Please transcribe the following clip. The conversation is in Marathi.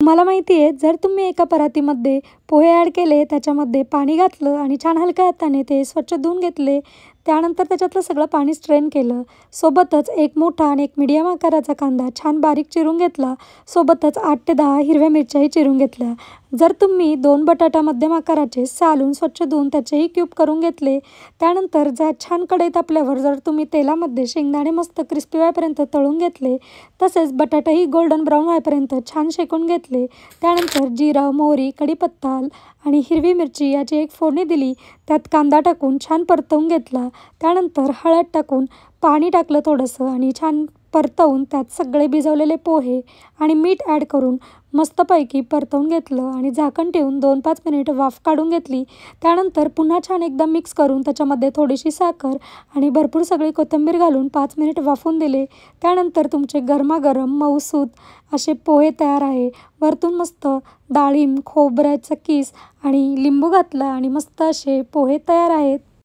तुम्हाला माहिती आहे, जर तुम्ही एका परातीमध्ये पोहे ॲड केले, त्याच्यामध्ये पाणी घातलं आणि छान हलक्या हाताने ते स्वच्छ धुवून घेतले. त्यानंतर त्याच्यातलं सगळं पाणी स्ट्रेन केलं. सोबतच एक मोठा आणि एक मीडियम आकाराचा कांदा छान बारीक चिरून घेतला. सोबतच 8 ते 10 हिरव्या मिरच्याही चिरून घेतल्या. जर तुम्ही 2 बटाटा मध्यम आकाराचे सालून स्वच्छ धुवून त्याचेही क्यूब करून घेतले. त्यानंतर छान कढईत तापल्यावर जर तुम्ही तेलामध्ये शेंगदाणे मस्त क्रिस्पी व्हायपर्यंत तळून घेतले, तसेच बटाटाही गोल्डन ब्राऊन व्हायपर्यंत छान शेकून घेतले. त्यानंतर जिरं, मोहरी, कढीपत्ता आणि हिरवी मिरची याची एक फोडणी दिली. त्यात कांदा टाकून छान परतवून घेतला. त्यानंतर हळद टाकून पाणी टाकलं थोडंसं आणि छान परतवून त्यात सगळे भिजवलेले पोहे आणि मीठ ॲड करून मस्तपैकी परतवून घेतलं आणि झाकण ठेवून 2-5 मिनिट वाफ काढून घेतली. त्यानंतर पुन्हा छान एकदा मिक्स करून त्याच्यामध्ये थोडीशी साखर आणि भरपूर सगळी कोथिंबीर घालून 5 मिनिट वाफवून दिले. त्यानंतर तुमचे गरमागरम मऊसूत असे पोहे तयार आहे. वरतून मस्त डाळिंब, खोबऱ्याचा किस आणि लिंबू घातला आणि मस्त असे पोहे तयार आहेत.